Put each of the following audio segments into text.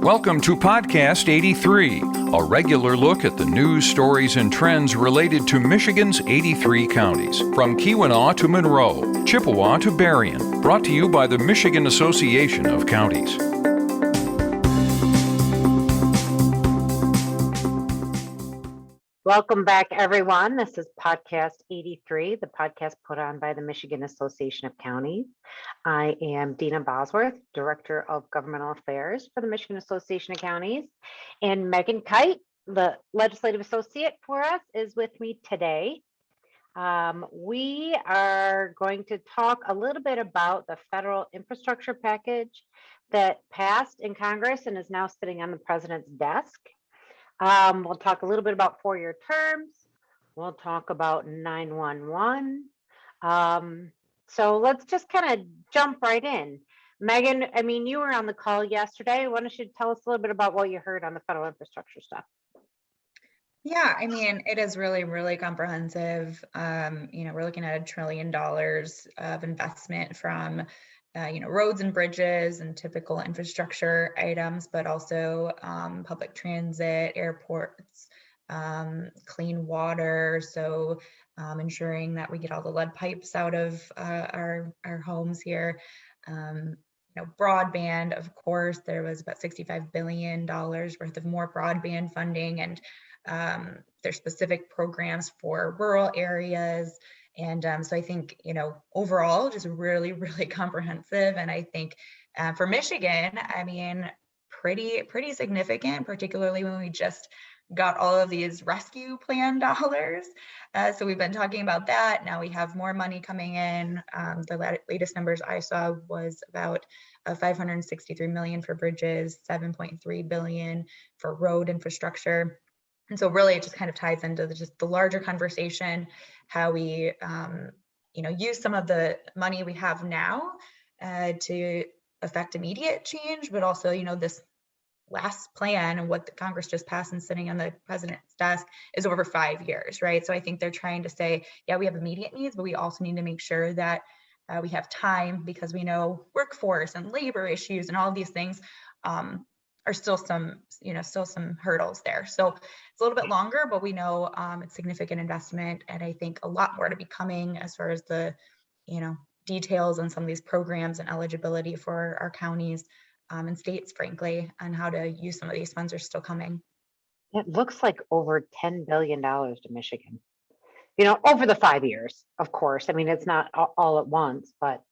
Welcome to Podcast 83, a regular look at the news, stories, and trends related to Michigan's 83 counties, from Keweenaw to Monroe, Chippewa to Berrien, brought to you by the Michigan Association of Counties. Welcome back, everyone. This is Podcast 83, the podcast put on by the Michigan Association of Counties. I am Deena Bosworth, Director of Governmental Affairs for the Michigan Association of Counties. And Meghann Keit, the Legislative Associate for us, is with me today. We are going to talk a little bit about the federal infrastructure package that passed in Congress and is now sitting on the president's desk. We'll talk a little bit about four-year terms. We'll talk about 911. So let's just kind of jump right in. Meghann, I mean, you were on the call yesterday. Why don't you tell us a little bit about what you heard on the federal infrastructure stuff? Yeah, I mean, it is really comprehensive. We're looking at $1 trillion of investment from roads and bridges and typical infrastructure items, but also public transit, airports, clean water. So ensuring that we get all the lead pipes out of our homes here. Broadband, of course, there was about $65 billion worth of more broadband funding, and there's specific programs for rural areas. And so I think, overall, just really comprehensive. And I think for Michigan, I mean, pretty significant, particularly when we just got all of these rescue plan dollars. So we've been talking about that. Now we have more money coming in. The latest numbers I saw was about $563 million for bridges, $7.3 billion for road infrastructure. And so really it just kind of ties into just the larger conversation, how we, use some of the money we have now to affect immediate change, but also, this last plan and what the Congress just passed and sitting on the president's desk is over 5 years, right? So I think they're trying to say, yeah, we have immediate needs, but we also need to make sure that we have time, because we know workforce and labor issues and all of these things are still some hurdles there. So it's a little bit longer, but we know it's significant investment. And I think a lot more to be coming as far as the, details on some of these programs and eligibility for our counties and states, frankly, on how to use some of these funds are still coming. It looks like over $10 billion to Michigan, over the 5 years, of course. I mean, it's not all at once, but,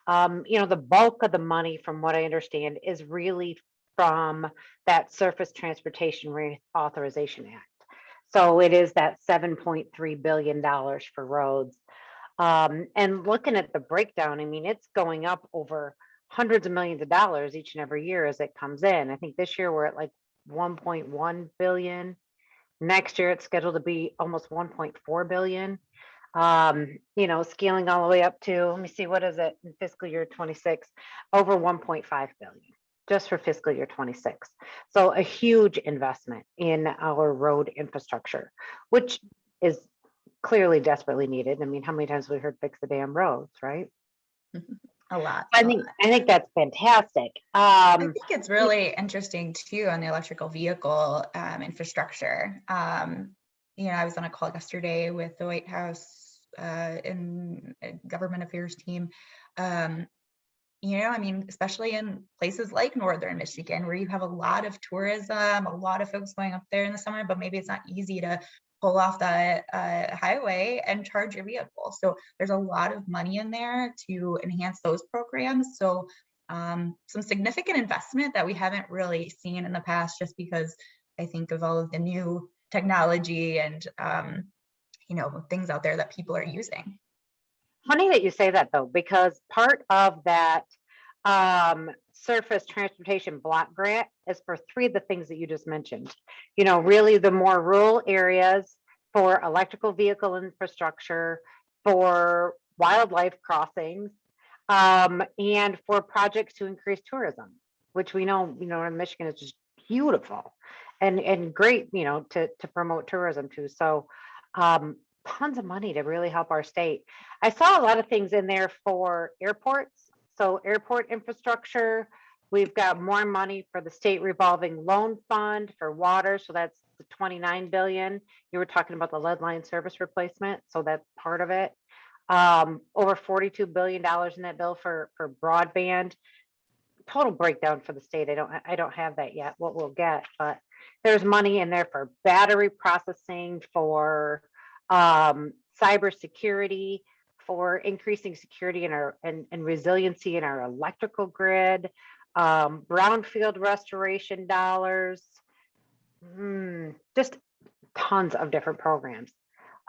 the bulk of the money, from what I understand, is really from that Surface Transportation Reauthorization Act. So it is that $7.3 billion for roads. And looking at the breakdown, I mean, it's going up over hundreds of millions of dollars each and every year as it comes in. I think this year we're at like 1.1 billion. Next year it's scheduled to be almost 1.4 billion. Scaling all the way up to, let me see, what is it in fiscal year 26? Over 1.5 billion. Just for fiscal year 26. So a huge investment in our road infrastructure, which is clearly desperately needed. I mean, how many times have we heard fix the damn roads, right? A lot. I think that's fantastic. I think it's really interesting too on the electrical vehicle infrastructure. I was on a call yesterday with the White House and government affairs team. Especially in places like northern Michigan, where you have a lot of tourism, a lot of folks going up there in the summer, but maybe it's not easy to pull off that highway and charge your vehicle. So there's a lot of money in there to enhance those programs. So some significant investment that we haven't really seen in the past, just because I think of all of the new technology and, things out there that people are using. Funny that you say that, though, because part of that Surface Transportation Block Grant is for three of the things that you just mentioned. Really the more rural areas, for electrical vehicle infrastructure, for wildlife crossings, and for projects to increase tourism, which we know, in Michigan is just beautiful and great, to promote tourism too. So tons of money to really help our state. I saw a lot of things in there for airports. So airport infrastructure, We've got more money for the state revolving loan fund for water. So that's the 29 billion. You were talking about the lead line service replacement. So that's part of it. Over $42 billion in that bill for broadband. Total breakdown for the state. I don't have that yet, what we'll get, but there's money in there for battery processing, for cybersecurity, for increasing security in our and resiliency in our electrical grid, brownfield restoration dollars, just tons of different programs.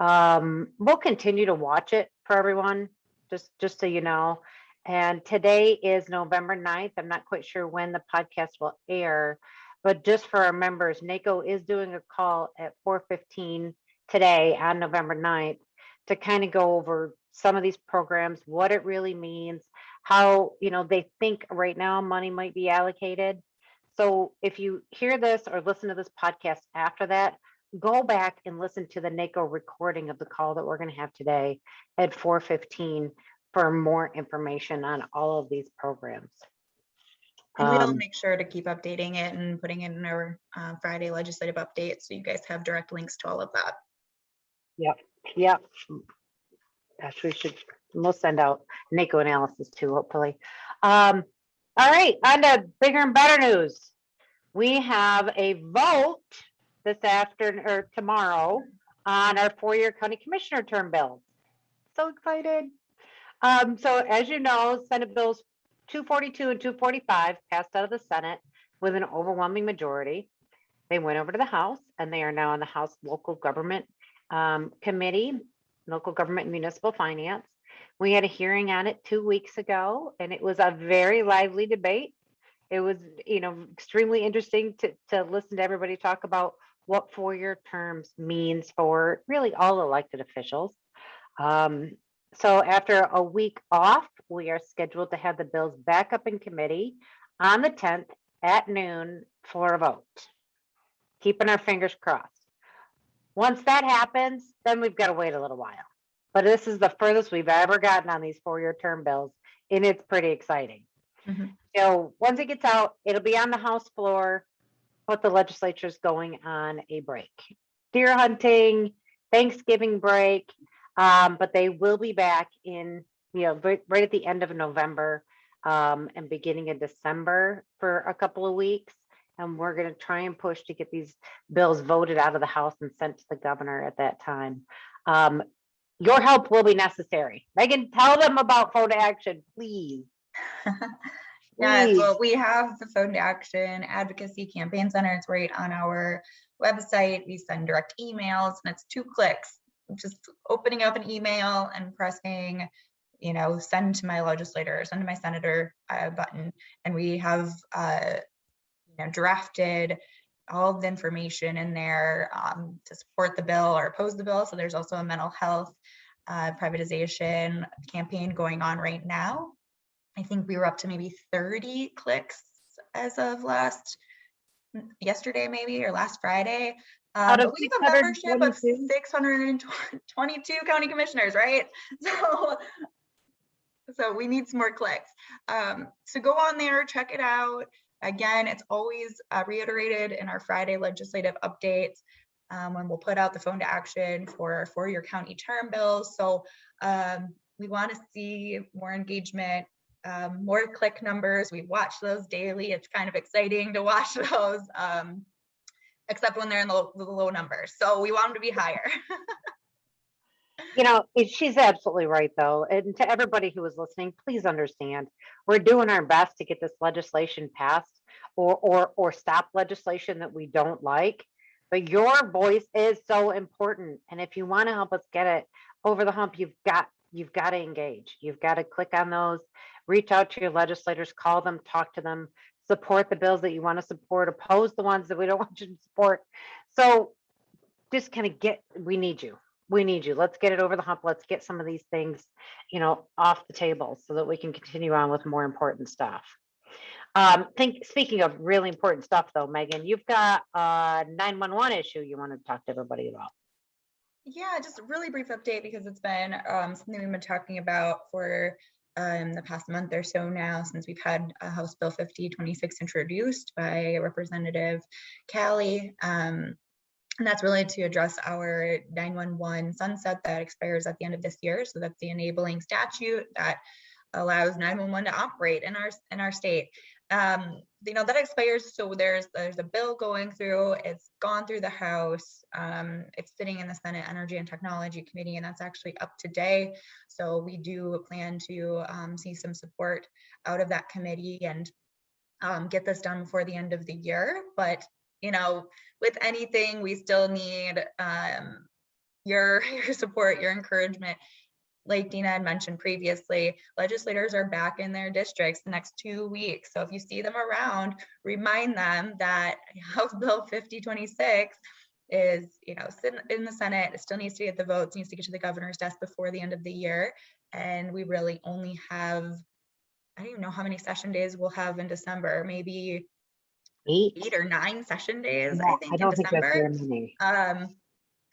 We'll continue to watch it for everyone, just so you know. And today is November 9th. I'm not quite sure when the podcast will air, but just for our members, NACO is doing a call at 4:15 today on November 9th to kind of go over some of these programs, what it really means, how, they think right now money might be allocated. So if you hear this or listen to this podcast after that, go back and listen to the NACO recording of the call that we're going to have today at 4:15 for more information on all of these programs. And we'll make sure to keep updating it and putting it in our Friday legislative updates, so you guys have direct links to all of that. Yep. Gosh, we'll send out NACO analysis too, hopefully. All right, on to bigger and better news. We have a vote this afternoon or tomorrow on our 4-year county commissioner term bills. So excited. So as you know, Senate bills 242 and 245 passed out of the Senate with an overwhelming majority. They went over to the House, and they are now on the House Local Government Committee, Local Government and Municipal Finance. We had a hearing on it 2 weeks ago, and it was a very lively debate. It was, extremely interesting to listen to everybody talk about what 4-year terms means for really all elected officials. So after a week off, we are scheduled to have the bills back up in committee on the 10th at noon for a vote. Keeping our fingers crossed. Once that happens, then we've got to wait a little while. But this is the furthest we've ever gotten on these 4-year term bills, and it's pretty exciting. So once it gets out, it'll be on the House floor, but the legislature's going on a break. Deer hunting, Thanksgiving break, but they will be back in, right at the end of November and beginning of December for a couple of weeks. And we're going to try and push to get these bills voted out of the House and sent to the governor at that time. Your help will be necessary. Meghann, tell them about Phone to Action, please. Yeah, well, we have the Phone to Action Advocacy Campaign Center. It's right on our website. We send direct emails, and it's 2 clicks. Just opening up an email and pressing, send to my legislator, send to my senator button. And we have, drafted all of the information in there to support the bill or oppose the bill. So there's also a mental health privatization campaign going on right now. I think we were up to maybe 30 clicks as of yesterday, maybe, or last Friday. But we have a membership of 622 county commissioners, right? So we need some more clicks. So go on there, check it out. Again, it's always reiterated in our Friday legislative updates when we'll put out the Phone to Action for our 4-year county term bills. So we want to see more engagement, more click numbers. We watch those daily. It's kind of exciting to watch those, except when they're in the low numbers. So we want them to be higher. She's absolutely right, though. And to everybody who is listening, please understand, we're doing our best to get this legislation passed or stop legislation that we don't like. But your voice is so important. And if you want to help us get it over the hump, you've got to engage. You've got to click on those, reach out to your legislators, call them, talk to them, support the bills that you want to support, oppose the ones that we don't want you to support. So just kind of we need you. Let's get it over the hump. Let's get some of these things, off the table so that we can continue on with more important stuff. Speaking of really important stuff though, Meghann, you've got a 911 issue you want to talk to everybody about. Yeah, just a really brief update because it's been something we've been talking about for in the past month or so now, since we've had House Bill 5026 introduced by Representative Callie. And that's really to address our 911 sunset that expires at the end of this year. So that's the enabling statute that allows 911 to operate in our state. That expires. So there's a bill going through. It's gone through the House. It's sitting in the Senate Energy and Technology Committee, and that's actually up today. So we do plan to see some support out of that committee and get this done before the end of the year. But with anything, we still need your support, your encouragement. Like Deena had mentioned previously, legislators are back in their districts the next 2 weeks. So if you see them around, remind them that House Bill 5026 is, sitting in the Senate. It still needs to get the votes, needs to get to the governor's desk before the end of the year. And we really only have, I don't even know how many session days we'll have in December, maybe 8 or 9 session days, I think, in December.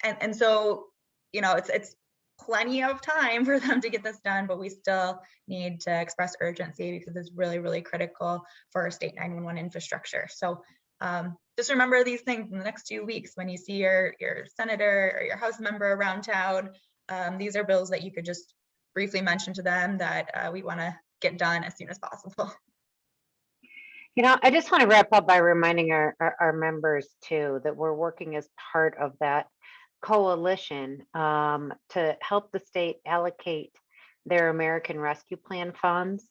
And so, it's plenty of time for them to get this done, but we still need to express urgency because it's really, really critical for our state 911 infrastructure. So just remember these things in the next 2 weeks when you see your senator or your House member around town. These are bills that you could just briefly mention to them that we want to get done as soon as possible. I just want to wrap up by reminding our members too that we're working as part of that coalition to help the state allocate their American Rescue Plan funds.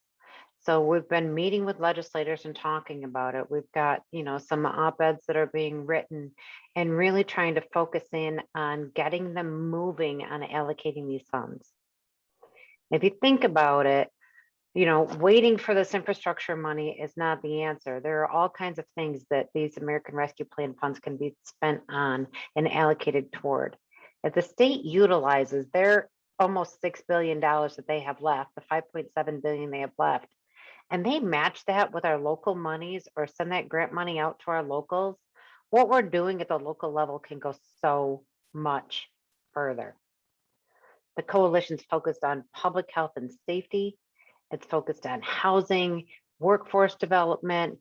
So we've been meeting with legislators and talking about it. We've got, some op-eds that are being written and really trying to focus in on getting them moving on allocating these funds. If you think about it, waiting for this infrastructure money is not the answer. There are all kinds of things that these American Rescue Plan funds can be spent on and allocated toward. If the state utilizes their almost $6 billion that they have left, the $5.7 billion they have left, and they match that with our local monies or send that grant money out to our locals, what we're doing at the local level can go so much further. The coalition's focused on public health and safety. It's focused on housing, workforce development,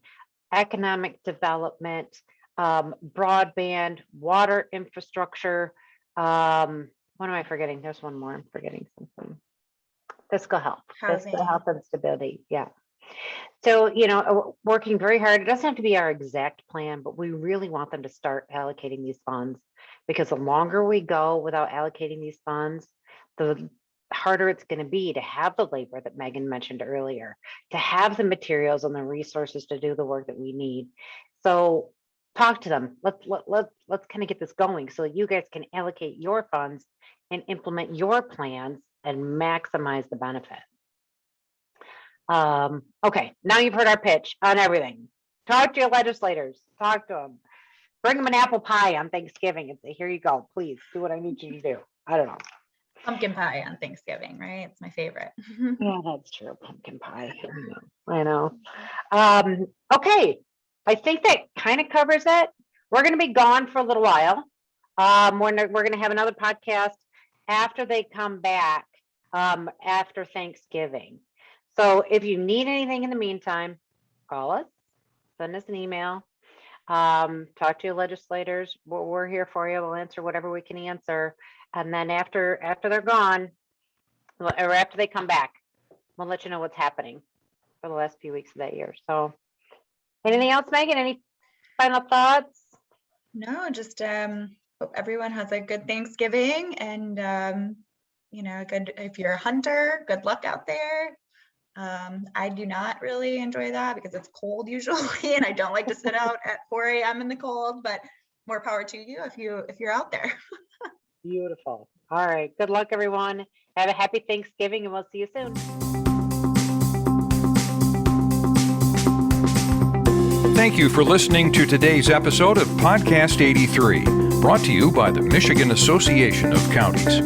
economic development, broadband, water infrastructure. What am I forgetting? There's one more. I'm forgetting something. Fiscal health, fiscal health and stability. Yeah. So, working very hard. It doesn't have to be our exact plan, but we really want them to start allocating these funds because the longer we go without allocating these funds, the harder it's going to be to have the labor that Meghann mentioned earlier, to have the materials and the resources to do the work that we need. So talk to them. Let's kind of get this going so that you guys can allocate your funds and implement your plans and maximize the benefit. Okay, now you've heard our pitch on everything. Talk to your legislators. Talk to them. Bring them an apple pie on Thanksgiving and say, here you go. Please do what I need you to do. I don't know. Pumpkin pie on Thanksgiving, right? It's my favorite. Yeah, that's true. Pumpkin pie. I know. Okay. I think that kind of covers it. We're going to be gone for a little while. We're going to have another podcast after they come back after Thanksgiving. So if you need anything in the meantime, call us, send us an email, talk to your legislators. We're here for you. We'll answer whatever we can answer. And then after they're gone, or after they come back, we'll let you know what's happening for the last few weeks of that year. So anything else, Meghann? Any final thoughts? No, just hope everyone has a good Thanksgiving and, good, if you're a hunter, good luck out there. I do not really enjoy that because it's cold usually, and I don't like to sit out at 4 a.m. in the cold, but more power to you if you're out there. Beautiful. All right. Good luck, everyone. Have a happy Thanksgiving, and we'll see you soon. Thank you for listening to today's episode of Podcast 83, brought to you by the Michigan Association of Counties.